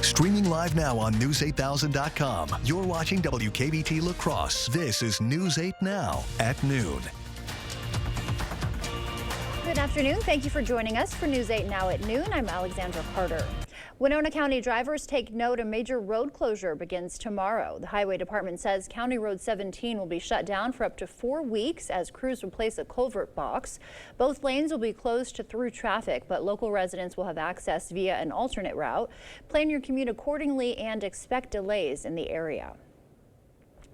Streaming live now on News8000.com. You're watching WKBT La Crosse. This is News 8 Now at noon. Good afternoon. Thank you for joining us for News 8 Now at noon. I'm Alexandra Carter. Winona County drivers take note a major road closure begins tomorrow. The Highway Department says County Road 17 will be shut down for up to 4 weeks as crews replace a culvert box. Both lanes will be closed to through traffic, but local residents will have access via an alternate route. Plan your commute accordingly and expect delays in the area.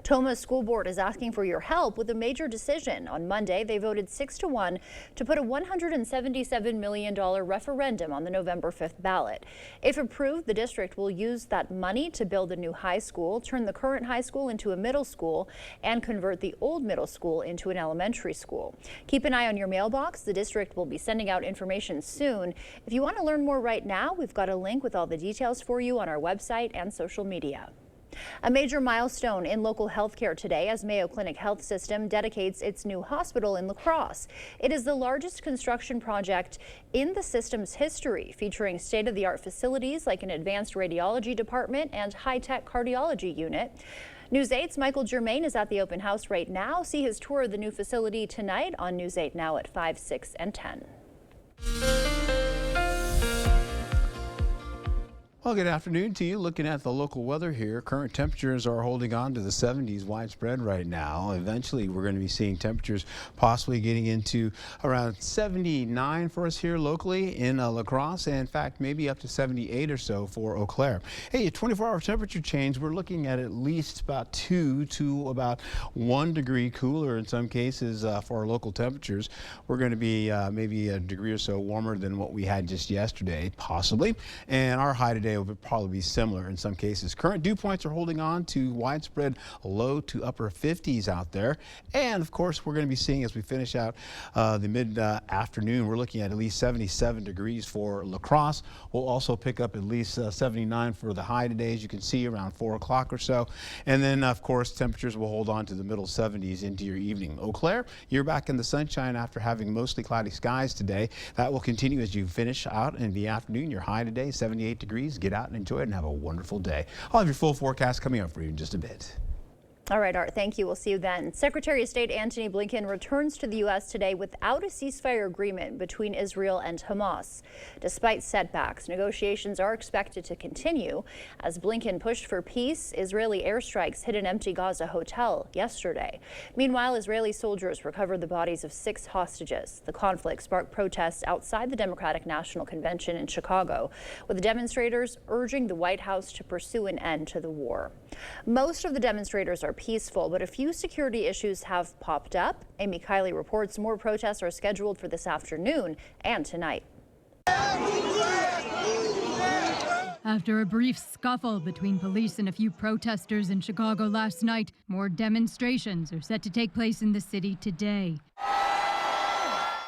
Tomah School Board is asking for your help with a major decision. On Monday, they voted 6-1 to put a $177 million referendum on the November 5th ballot. If approved, the district will use that money to build a new high school, turn the current high school into a middle school, and convert the old middle school into an elementary school. Keep an eye on your mailbox. The district will be sending out information soon. If you want to learn more right now, we've got a link with all the details for you on our website and social media. A major milestone in local healthcare today as Mayo Clinic Health System dedicates its new hospital in La Crosse. It is the largest construction project in the system's history, featuring state-of-the-art facilities like an advanced radiology department and high-tech cardiology unit. News 8's Michael Germain is at the open house right now. See his tour of the new facility tonight on News 8 Now at 5, 6, and 10. Well, good afternoon to you. Looking at the local weather here, current temperatures are holding on to the 70s widespread right now. Eventually, we're going to be seeing temperatures possibly getting into around 79 for us here locally in La Crosse, and in fact, maybe up to 78 or so for Eau Claire. Hey, a 24-hour temperature change, we're looking at least about 2 to about 1 degree cooler in some cases for our local temperatures. We're going to be maybe a degree or so warmer than what we had just yesterday, possibly, and our high today will probably be similar in some cases. Current dew points are holding on to widespread low to upper 50s out there. And of course, we're going to be seeing as we finish out the mid-afternoon, we're looking at least 77 degrees for La Crosse. We'll also pick up at least 79 for the high today, as you can see, around 4 o'clock or so. And then, of course, temperatures will hold on to the middle 70s into your evening. Eau Claire, you're back in the sunshine after having mostly cloudy skies today. That will continue as you finish out in the afternoon. Your high today, 78 degrees. Get out and enjoy it and have a wonderful day. I'll have your full forecast coming up for you in just a bit. All right, Art, thank you. We'll see you then. Secretary of State Antony Blinken returns to the U.S. today without a ceasefire agreement between Israel and Hamas. Despite setbacks, negotiations are expected to continue. As Blinken pushed for peace, Israeli airstrikes hit an empty Gaza hotel yesterday. Meanwhile, Israeli soldiers recovered the bodies of 6 hostages. The conflict sparked protests outside the Democratic National Convention in Chicago, with demonstrators urging the White House to pursue an end to the war. Most of the demonstrators are peaceful, but a few security issues have popped up. Amy Kiley reports more protests are scheduled for this afternoon and tonight. After a brief scuffle between police and a few protesters in Chicago last night, more demonstrations are set to take place in the city today.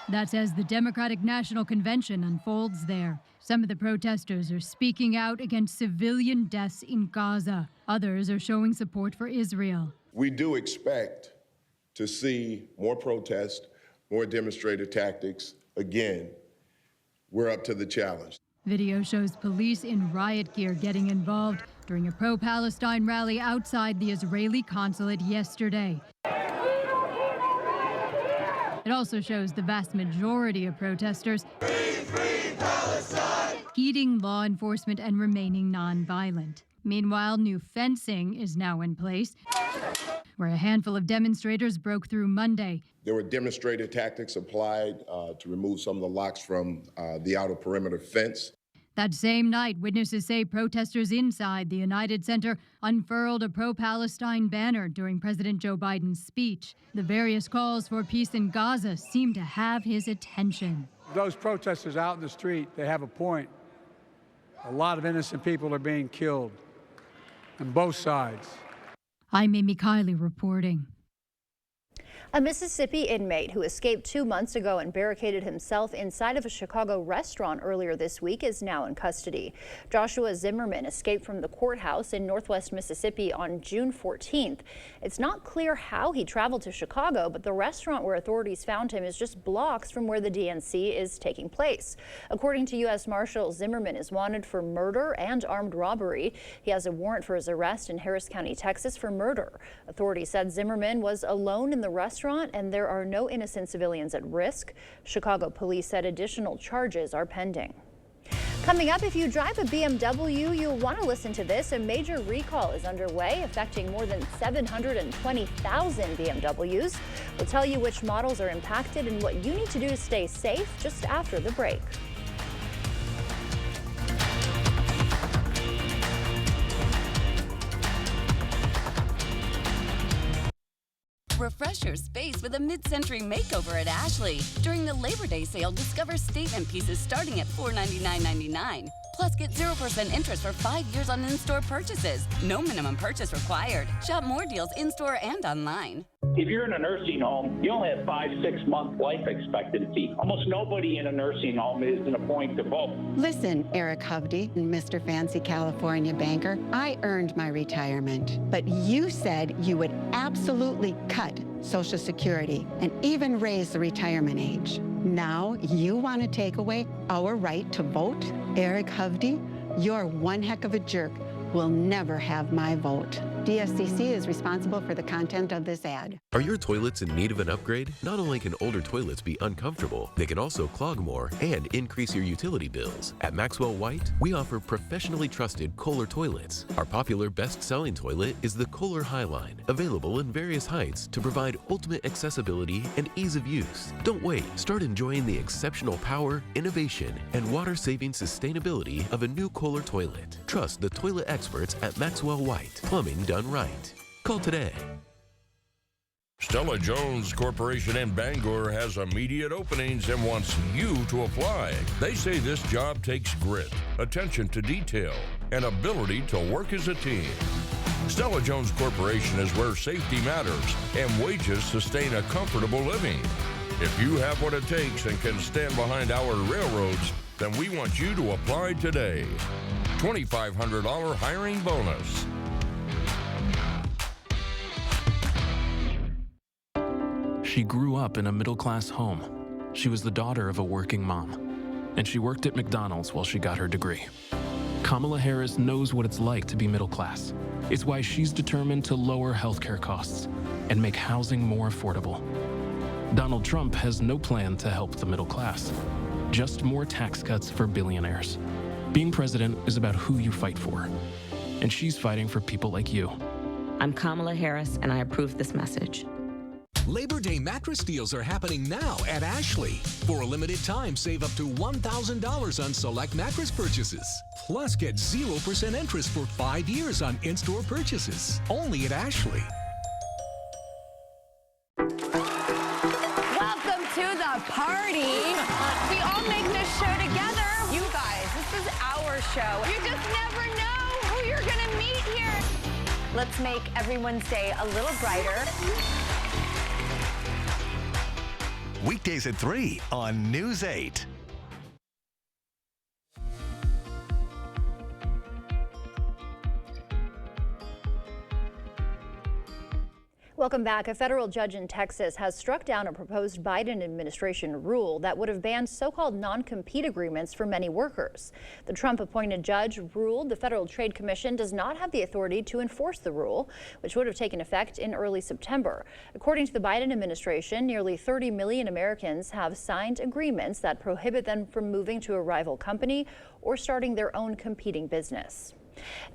That's as the Democratic National Convention unfolds there. Some of the protesters are speaking out against civilian deaths in Gaza. Others are showing support for Israel. We do expect to see more protests, more demonstrative tactics. Again, we're up to the challenge. Video shows police in riot gear getting involved during a pro-Palestine rally outside the Israeli consulate yesterday. It also shows the vast majority of protesters heeding law enforcement and remaining nonviolent. Meanwhile, new fencing is now in place, where a handful of demonstrators broke through Monday. There were demonstrative tactics applied to remove some of the locks from the outer perimeter fence. That same night, witnesses say protesters inside the United Center unfurled a pro-Palestine banner during President Joe Biden's speech. The various calls for peace in Gaza seem to have his attention. Those protesters out in the street, they have a point. A lot of innocent people are being killed on both sides. I'm Amy Kiley reporting. A Mississippi inmate who escaped 2 months ago and barricaded himself inside of a Chicago restaurant earlier this week is now in custody. Joshua Zimmerman escaped from the courthouse in Northwest Mississippi on June 14th. It's not clear how he traveled to Chicago, but the restaurant where authorities found him is just blocks from where the DNC is taking place. According to U.S. Marshals, Zimmerman is wanted for murder and armed robbery. He has a warrant for his arrest in Harris County, Texas for murder. Authorities said Zimmerman was alone in the restaurant and there are no innocent civilians at risk. Chicago police said additional charges are pending. Coming up, if you drive a BMW, you'll want to listen to this. A major recall is underway, affecting more than 720,000 BMWs. We'll tell you which models are impacted and what you need to do to stay safe just after the break. Refresh your space with a mid-century makeover at Ashley. During the Labor Day sale, discover statement pieces starting at $499.99. Plus, get 0% interest for 5 years on in-store purchases. No minimum purchase required. Shop more deals in-store and online. If you're in a nursing home, you only have 5-6 month life expectancy. Almost nobody in a nursing home is in a point to vote. Listen, Eric Hovde, Mr. Fancy California banker, I earned my retirement, but you said you would absolutely cut Social Security and even raise the retirement age. Now you want to take away our right to vote? Eric Hovde, you're one heck of a jerk. Will never have my vote. DSCC is responsible for the content of this ad. Are your toilets in need of an upgrade? Not only can older toilets be uncomfortable, they can also clog more and increase your utility bills. At Maxwell White, we offer professionally trusted Kohler toilets. Our popular best-selling toilet is the Kohler Highline, available in various heights to provide ultimate accessibility and ease of use. Don't wait. Start enjoying the exceptional power, innovation, and water-saving sustainability of a new Kohler toilet. Trust the toilet experts at Maxwell White. Plumbing done right. Call today. Stella Jones Corporation in Bangor has immediate openings and wants you to apply. They say this job takes grit, attention to detail, and ability to work as a team. Stella Jones Corporation is where safety matters and wages sustain a comfortable living. If you have what it takes and can stand behind our railroads, then we want you to apply today. $2,500 hiring bonus. She grew up in a middle-class home. She was the daughter of a working mom, and she worked at McDonald's while she got her degree. Kamala Harris knows what it's like to be middle class. It's why she's determined to lower healthcare costs and make housing more affordable. Donald Trump has no plan to help the middle class, just more tax cuts for billionaires. Being president is about who you fight for, and she's fighting for people like you. I'm Kamala Harris, and I approve this message. Labor Day mattress deals are happening now at Ashley. For a limited time, save up to $1,000 on select mattress purchases. Plus, get 0% interest for 5 years on in-store purchases. Only at Ashley. Welcome to the party. We all make this show together. You guys, this is our show. You just never know who you're going to meet here. Let's make everyone's day a little brighter. Weekdays at 3 on News 8. Welcome back. A federal judge in Texas has struck down a proposed Biden administration rule that would have banned so-called non-compete agreements for many workers. The Trump-appointed judge ruled the Federal Trade Commission does not have the authority to enforce the rule, which would have taken effect in early September. According to the Biden administration, nearly 30 million Americans have signed agreements that prohibit them from moving to a rival company or starting their own competing business.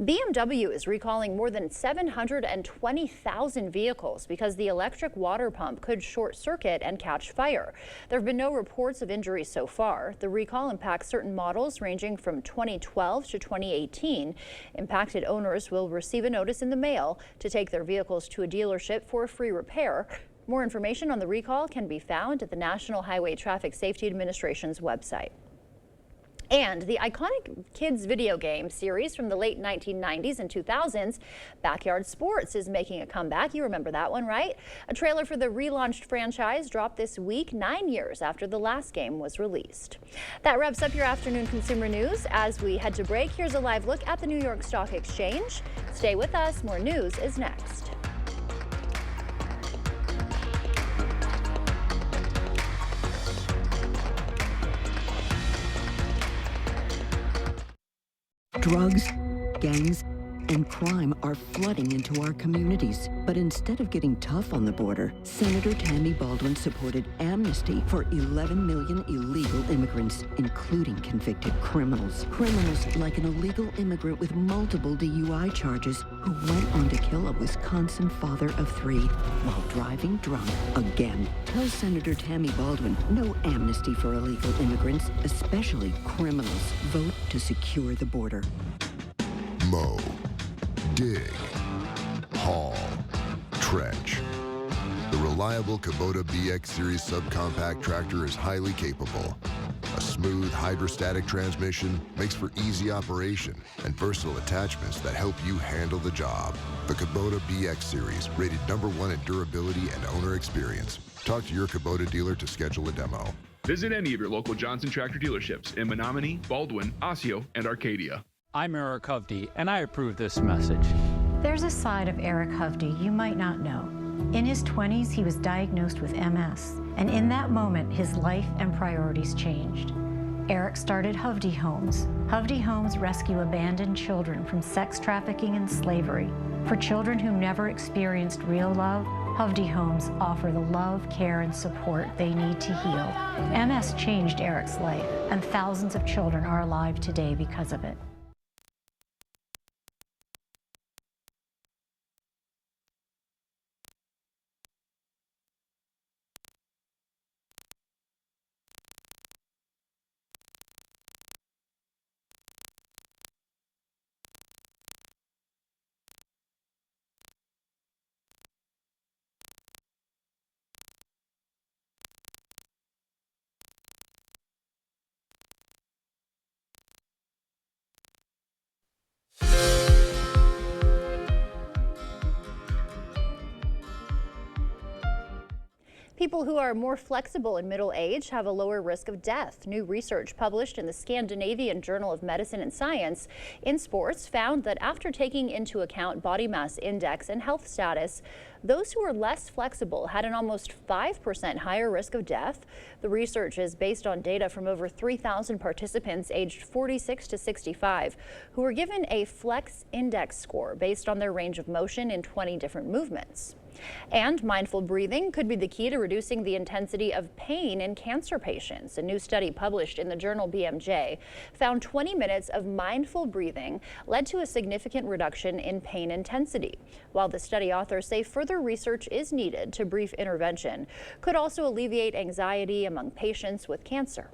BMW is recalling more than 720,000 vehicles because the electric water pump could short circuit and catch fire. There have been no reports of injuries so far. The recall impacts certain models ranging from 2012 to 2018. Impacted owners will receive a notice in the mail to take their vehicles to a dealership for a free repair. More information on the recall can be found at the National Highway Traffic Safety Administration's website. And the iconic kids video game series from the late 1990s and 2000s, Backyard Sports, is making a comeback. You remember that one, right? A trailer for the relaunched franchise dropped this week, 9 years after the last game was released. That wraps up your afternoon consumer news. As we head to break, here's a live look at the New York Stock Exchange. Stay with us. More news is next. Drugs, gangs, and crime are flooding into our communities. But instead of getting tough on the border, Senator Tammy Baldwin supported amnesty for 11 million illegal immigrants, including convicted criminals. Criminals like an illegal immigrant with multiple DUI charges who went on to kill a Wisconsin father of 3 while driving drunk again. Tell Senator Tammy Baldwin no amnesty for illegal immigrants, especially criminals. Vote to secure the border. Mow, dig, haul, trench. The reliable Kubota BX Series subcompact tractor is highly capable. A smooth hydrostatic transmission makes for easy operation and versatile attachments that help you handle the job. The Kubota BX Series, rated #1 in durability and owner experience. Talk to your Kubota dealer to schedule a demo. Visit any of your local Johnson Tractor dealerships in Menominee, Baldwin, Osseo, and Arcadia. I'm Eric Hovde, and I approve this message. There's a side of Eric Hovde you might not know. In his 20s, he was diagnosed with MS, and in that moment, his life and priorities changed. Eric started Hovde Homes. Hovde Homes rescue abandoned children from sex trafficking and slavery. For children who never experienced real love, Hovde Homes offer the love, care, and support they need to heal. MS changed Eric's life, and thousands of children are alive today because of it. People who are more flexible in middle age have a lower risk of death. New research published in the Scandinavian Journal of Medicine and Science in Sports found that after taking into account body mass index and health status, those who were less flexible had an almost 5% higher risk of death. The research is based on data from over 3,000 participants aged 46 to 65 who were given a flex index score based on their range of motion in 20 different movements. And mindful breathing could be the key to reducing the intensity of pain in cancer patients. A new study published in the journal BMJ found 20 minutes of mindful breathing led to a significant reduction in pain intensity. While the study authors say further research is needed to brief intervention could also alleviate anxiety among patients with cancer.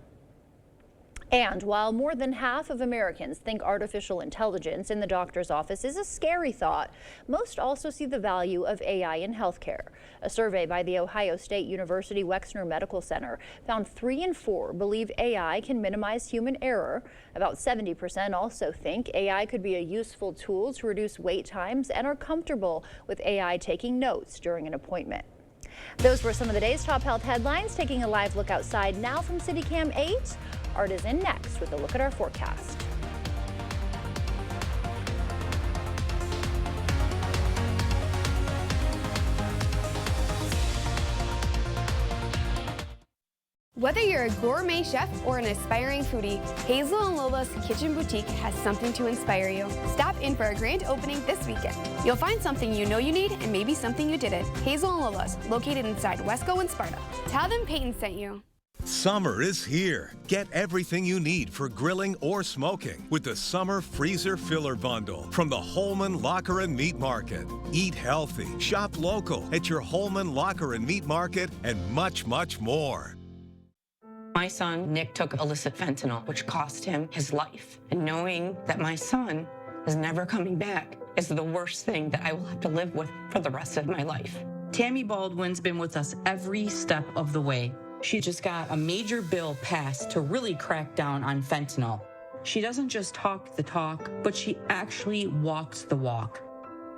And while more than half of Americans think artificial intelligence in the doctor's office is a scary thought, most also see the value of AI in healthcare. A survey by the Ohio State University Wexner Medical Center found 3 in 4 believe AI can minimize human error. About 70% also think AI could be a useful tool to reduce wait times and are comfortable with AI taking notes during an appointment. Those were some of the day's top health headlines. Taking a live look outside now from CityCam 8. Art is in next with a look at our forecast. Whether you're a gourmet chef or an aspiring foodie, Hazel and Lola's Kitchen Boutique has something to inspire you. Stop in for a grand opening this weekend. You'll find something you know you need and maybe something you didn't. Hazel and Lola's, located inside Wesco and Sparta. Tell them Peyton sent you. Summer is here. Get everything you need for grilling or smoking with the Summer Freezer Filler Bundle from the Holman Locker and Meat Market. Eat healthy, shop local at your Holman Locker and Meat Market, and much, much more. My son, Nick, took illicit fentanyl, which cost him his life. And knowing that my son is never coming back is the worst thing that I will have to live with for the rest of my life. Tammy Baldwin's been with us every step of the way. She just got a major bill passed to really crack down on fentanyl. She doesn't just talk the talk, but she actually walks the walk.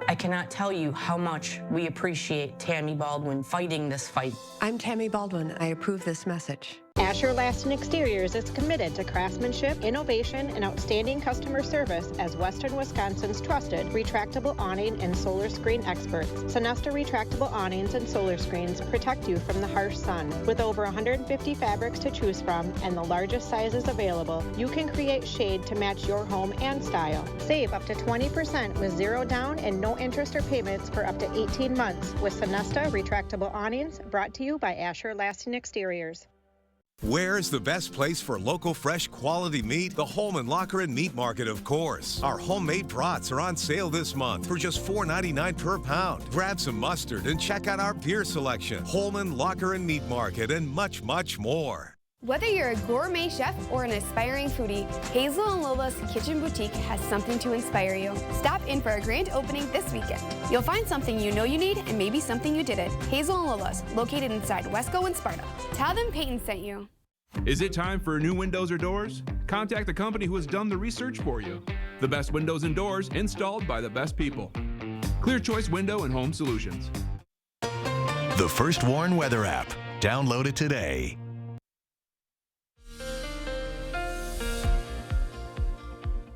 I cannot tell you how much we appreciate Tammy Baldwin fighting this fight. I'm Tammy Baldwin. I approve this message. Asher Laston Exteriors is committed to craftsmanship, innovation, and outstanding customer service as Western Wisconsin's trusted retractable awning and solar screen experts. Sonesta retractable awnings and solar screens protect you from the harsh sun. With over 150 fabrics to choose from and the largest sizes available, you can create shade to match your home and style. Save up to 20% with zero down and no interest or payments for up to 18 months with Sonesta retractable awnings, brought to you by Asher Laston Exteriors. Where's the best place for local, fresh, quality meat? The Holman Locker and Meat Market, of course. Our homemade brats are on sale this month for just $4.99 per pound. Grab some mustard and check out our beer selection. Holman Locker and Meat Market, and much, much more. Whether you're a gourmet chef or an aspiring foodie, Hazel and Lola's Kitchen Boutique has something to inspire you. Stop in for a grand opening this weekend. You'll find something you know you need and maybe something you didn't. Hazel and Lola's, located inside Wesco and Sparta. Tell them Peyton sent you. Is it time for new windows or doors? Contact the company who has done the research for you. The best windows and doors installed by the best people. Clear Choice Window and Home Solutions. The First Warn Weather app. Download it today.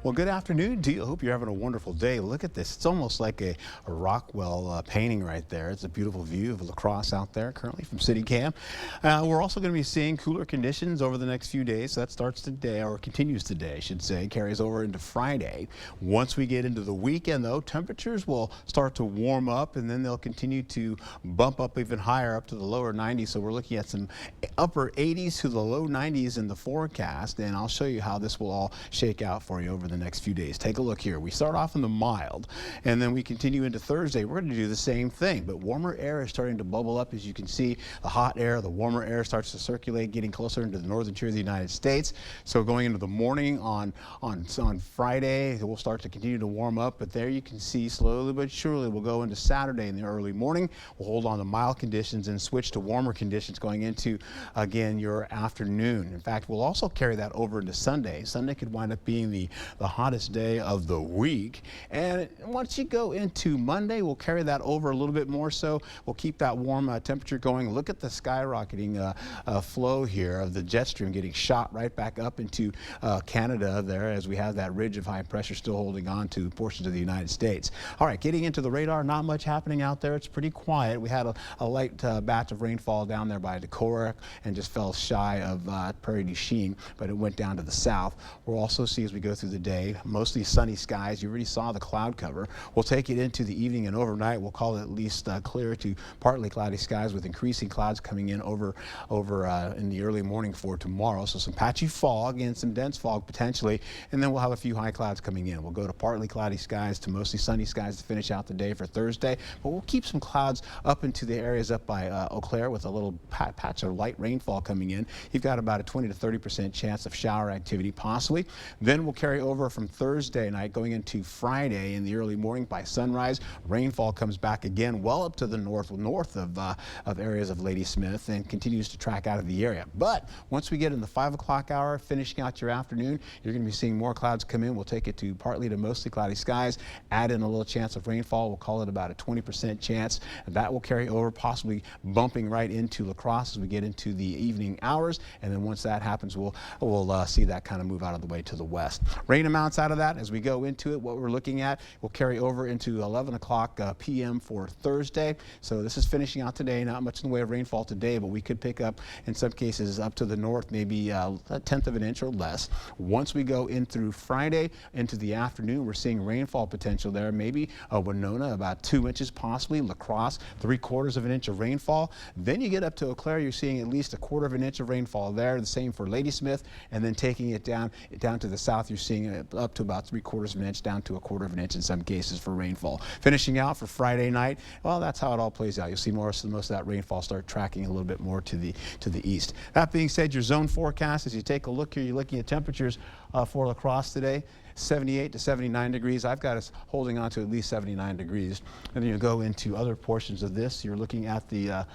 Well, good afternoon to you. I hope you're having a wonderful day. Look at this. It's almost like a Rockwell painting right there. It's a beautiful view of La Crosse out there currently from CityCam. We're also going to be seeing cooler conditions over the next few days. So that starts today, or continues today, I should say, carries over into Friday. Once we get into the weekend, though, temperatures will start to warm up, and then they'll continue to bump up even higher up to the lower 90s. So we're looking at some upper 80s to the low 90s in the forecast, and I'll show you how this will all shake out for you over the next few days. Take a look here. We start off in the mild, and then we continue into Thursday. We're going to do the same thing, but warmer air is starting to bubble up. As you can see, the hot air, the warmer air starts to circulate, getting closer into the northern tier of the United States. So going into the morning on Friday, we'll start to continue to warm up, but there you can see slowly but surely we'll go into Saturday in the early morning. We'll hold on to mild conditions and switch to warmer conditions going into, again, your afternoon. In fact, we'll also carry that over into Sunday. Sunday could wind up being the hottest day of the week. And once you go into Monday, we'll carry that over a little bit more so. We'll keep that warm temperature going. Look at the skyrocketing flow here of the jet stream getting shot right back up into Canada there, as we have that ridge of high pressure still holding on to portions of the United States. All right, getting into the radar, not much happening out there. It's pretty quiet. We had a light batch of rainfall down there by Decorah and just fell shy of Prairie du Chien, but it went down to the south. We'll also see as we go through the day, mostly sunny skies. You already saw the cloud cover. We'll take it into the evening and overnight. We'll call it at least clear to partly cloudy skies with increasing clouds coming in over in the early morning for tomorrow. So some patchy fog and some dense fog potentially, and then we'll have a few high clouds coming in. We'll go to partly cloudy skies to mostly sunny skies to finish out the day for Thursday, but we'll keep some clouds up into the areas up by Eau Claire with a little patch of light rainfall coming in. You've got about a 20 to 30% chance of shower activity possibly. Then we'll carry over from Thursday night going into Friday in the early morning by sunrise. Rainfall comes back again well up to the north of areas of Ladysmith and continues to track out of the area. But once we get in the 5 o'clock hour, finishing out your afternoon, you're going to be seeing more clouds come in. We'll take it to partly to mostly cloudy skies, add in a little chance of rainfall. We'll call it about a 20% chance. And that will carry over, possibly bumping right into La Crosse as we get into the evening hours. And then once that happens, we'll see that kind of move out of the way to the west. Rain amounts out of that as we go into it, what we're looking at will carry over into 11 o'clock p.m. for Thursday. So this is finishing out today. Not much in the way of rainfall today, but we could pick up in some cases up to the north, maybe a tenth of an inch or less. Once we go in through Friday into the afternoon, we're seeing rainfall potential there. Maybe Winona about 2 inches possibly. La Crosse 3/4 of an inch of rainfall. Then you get up to Eau Claire, you're seeing at least 1/4 of an inch of rainfall there. The same for Ladysmith, and then taking it down to the south, you're seeing up to about 3/4 of an inch down to 1/4 of an inch in some cases for rainfall. Finishing out for Friday night, well, that's how it all plays out. You'll see most of that rainfall start tracking a little bit more to the east. That being said, your zone forecast, as you take a look here, you're looking at temperatures for La Crosse today. 78 to 79 degrees. I've got us holding on to at least 79 degrees. And then you go into other portions of this. You're looking at the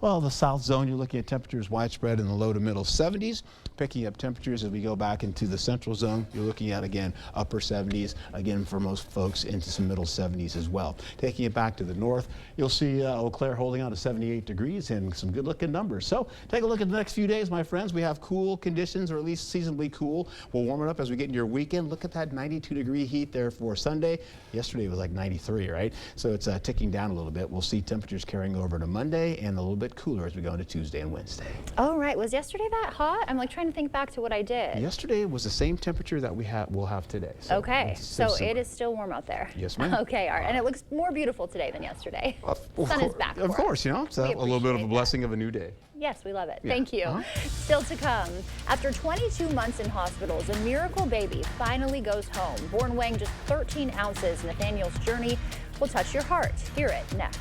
Well, the south zone, you're looking at temperatures widespread in the low to middle 70s. Picking up temperatures as we go back into the central zone, you're looking at, again, upper 70s. Again, for most folks, into some middle 70s as well. Taking it back to the north, you'll see Eau Claire holding out to 78 degrees and some good-looking numbers. So take a look at the next few days, my friends. We have cool conditions, or at least seasonably cool. We'll warm it up as we get into your weekend. Look at that 92-degree heat there for Sunday. Yesterday was like 93, right? So it's ticking down a little bit. We'll see temperatures carrying over to Monday and a little bit cooler as we go into Tuesday and Wednesday. Oh, right. Was yesterday that hot? I'm like trying to think back to what I did. Yesterday was the same temperature that we'll have today. So okay, so it is still warm out there. Yes, ma'am. Okay, all right. And it looks more beautiful today than yesterday. The sun is back. Of course, you know, it's a little bit of a blessing of a new day. Yes, we love it. Yeah. Thank you. Still to come. After 22 months in hospitals, a miracle baby finally goes home. Born weighing just 13 ounces, Nathaniel's journey will touch your heart. Hear it next.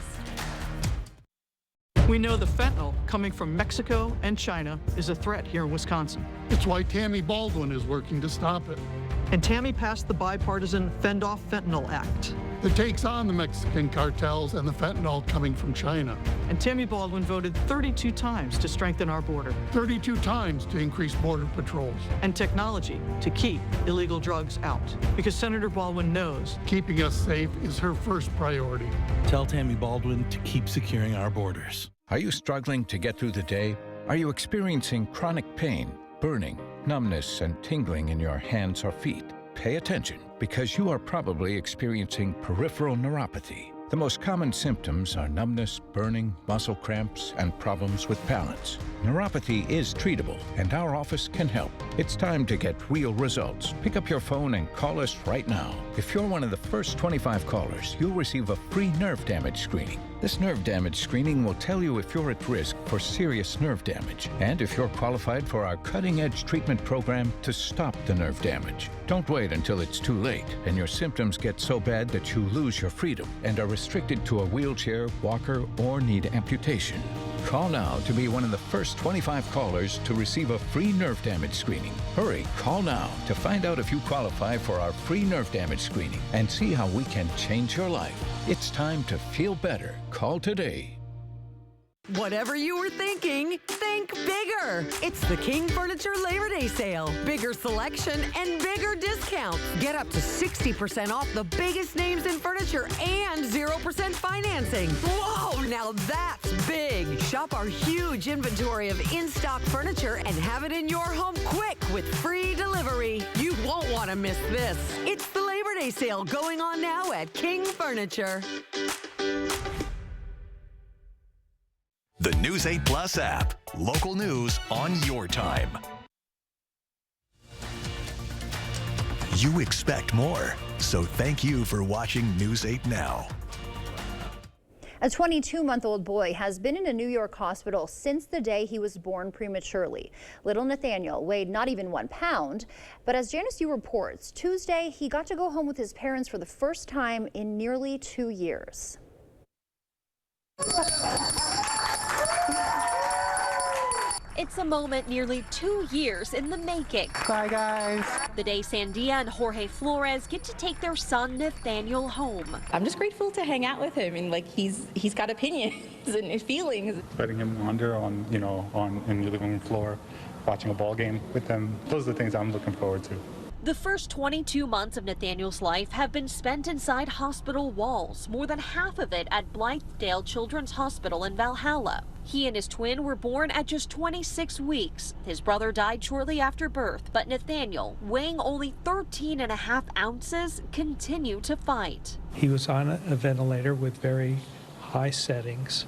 We know the fentanyl coming from Mexico and China is a threat here in Wisconsin. It's why Tammy Baldwin is working to stop it. And Tammy passed the bipartisan Fend Off Fentanyl Act. That takes on the Mexican cartels and the fentanyl coming from China. And Tammy Baldwin voted 32 times to strengthen our border. 32 times to increase border patrols. And technology to keep illegal drugs out. Because Senator Baldwin knows keeping us safe is her first priority. Tell Tammy Baldwin to keep securing our borders. Are you struggling to get through the day? Are you experiencing chronic pain, burning, numbness, and tingling in your hands or feet? Pay attention, because you are probably experiencing peripheral neuropathy. The most common symptoms are numbness, burning, muscle cramps, and problems with balance. Neuropathy is treatable, and our office can help. It's time to get real results. Pick up your phone and call us right now. If you're one of the first 25 callers, you'll receive a free nerve damage screening. This nerve damage screening will tell you if you're at risk for serious nerve damage and if you're qualified for our cutting-edge treatment program to stop the nerve damage. Don't wait until it's too late and your symptoms get so bad that you lose your freedom and are restricted to a wheelchair, walker, or need amputation. Call now to be one of the first 25 callers to receive a free nerve damage screening. Hurry, call now to find out if you qualify for our free nerve damage screening and see how we can change your life. It's time to feel better. Call today. Whatever you were thinking, think bigger. It's the King Furniture Labor Day sale. Bigger selection and bigger discounts. Get up to 60% off the biggest names in furniture and 0% financing. Whoa, now that's big. Shop our huge inventory of in-stock furniture and have it in your home quick with free delivery. You won't want to miss this. It's the Labor Day sale going on now at King Furniture. The News 8 Plus app. Local news on your time. You expect more, so thank you for watching News 8 Now. A 22-month-old boy has been in a New York hospital since the day he was born prematurely. Little Nathaniel weighed not even 1 pound, but as Janice Yu reports, Tuesday he got to go home with his parents for the first time in nearly 2 years. It's a moment nearly 2 years in the making. Bye, guys. The day Sandia and Jorge Flores get to take their son Nathaniel home. I'm just grateful to hang out with him, and like he's got opinions and feelings. Letting him wander on in the living room floor, watching a ball game with them. Those are the things I'm looking forward to. The first 22 months of Nathaniel's life have been spent inside hospital walls, more than half of it at Blythedale Children's Hospital in Valhalla. He and his twin were born at just 26 weeks. His brother died shortly after birth, but Nathaniel, weighing only 13.5 ounces, continued to fight. He was on a ventilator with very high settings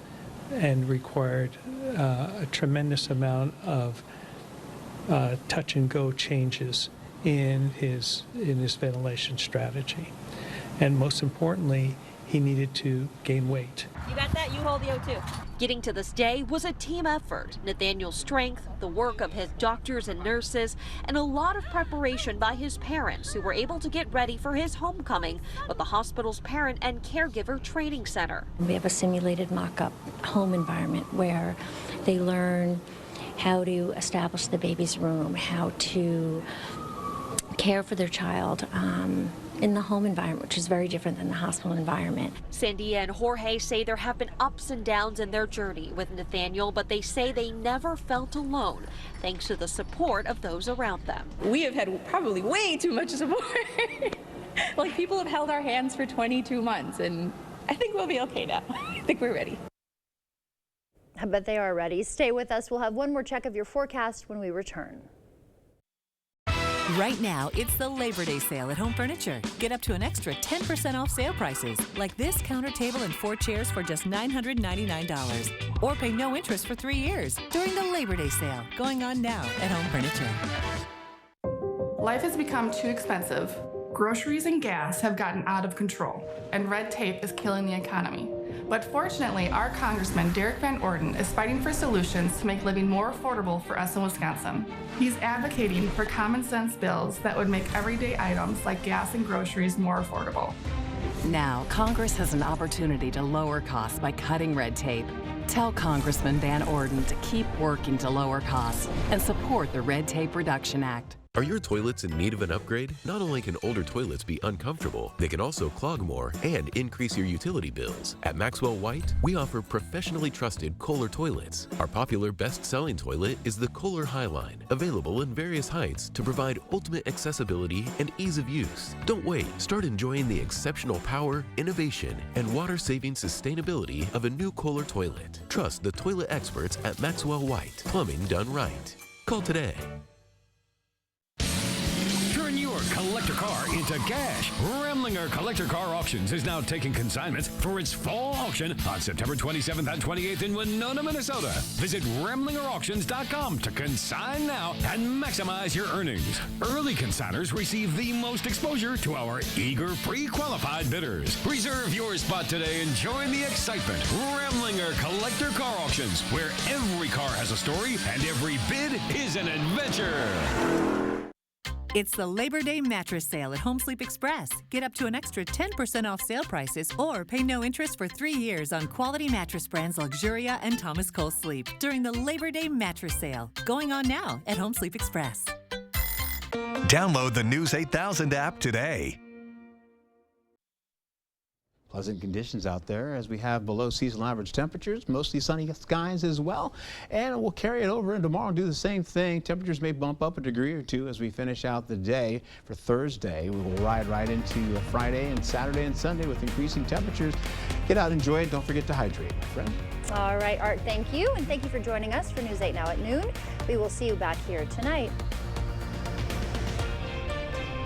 and required a tremendous amount of touch and go changes in his ventilation strategy. And most importantly, he needed to gain weight. You got that? You hold the O2. Getting to this day was a team effort. Nathaniel's strength, the work of his doctors and nurses, and a lot of preparation by his parents who were able to get ready for his homecoming with the hospital's parent and caregiver training center. We have a simulated mock-up home environment where they learn how to establish the baby's room, how to care for their child, in the home environment, which is very different than the hospital environment. Sandia and Jorge say there have been ups and downs in their journey with Nathaniel, but they say they never felt alone thanks to the support of those around them. We have had probably way too much support. Like, people have held our hands for 22 months, and I think we'll be okay now. I think we're ready. I bet they are ready. Stay with us. We'll have one more check of your forecast when we return. Right now, it's the Labor Day sale at Home Furniture. Get up to an extra 10% off sale prices, like this counter table and 4 chairs for just $999. Or pay no interest for 3 years during the Labor Day sale, going on now at Home Furniture. Life has become too expensive. Groceries and gas have gotten out of control, and red tape is killing the economy. But fortunately, our Congressman, Derek Van Orden, is fighting for solutions to make living more affordable for us in Wisconsin. He's advocating for common sense bills that would make everyday items like gas and groceries more affordable. Now, Congress has an opportunity to lower costs by cutting red tape. Tell Congressman Van Orden to keep working to lower costs and support the Red Tape Reduction Act. Are your toilets in need of an upgrade? Not only can older toilets be uncomfortable, they can also clog more and increase your utility bills. At Maxwell White, we offer professionally trusted Kohler toilets. Our popular best-selling toilet is the Kohler Highline, available in various heights to provide ultimate accessibility and ease of use. Don't wait. Start enjoying the exceptional power, innovation, and water-saving sustainability of a new Kohler toilet. Trust the toilet experts at Maxwell White. Plumbing done right. Call today. Turn your collector car into cash. Remlinger Collector Car Auctions is now taking consignments for its fall auction on September 27th and 28th in Winona, Minnesota. Visit RemlingerAuctions.com to consign now and maximize your earnings. Early consigners receive the most exposure to our eager pre-qualified bidders. Reserve your spot today and join the excitement. Remlinger Collector Car Auctions, where every car has a story and every bid is an adventure. It's the Labor Day mattress sale at Home Sleep Express. Get up to an extra 10% off sale prices or pay no interest for 3 years on quality mattress brands Luxuria and Thomas Cole Sleep during the Labor Day mattress sale, going on now at Home Sleep Express. Download the News 8000 app today. Pleasant conditions out there as we have below seasonal average temperatures, mostly sunny skies as well. And we'll carry it over and tomorrow and do the same thing. Temperatures may bump up a degree or two as we finish out the day. For Thursday, we will ride right into Friday and Saturday and Sunday with increasing temperatures. Get out, enjoy it. Don't forget to hydrate, my friend. All right, Art, thank you. And thank you for joining us for News 8 Now at noon. We will see you back here tonight.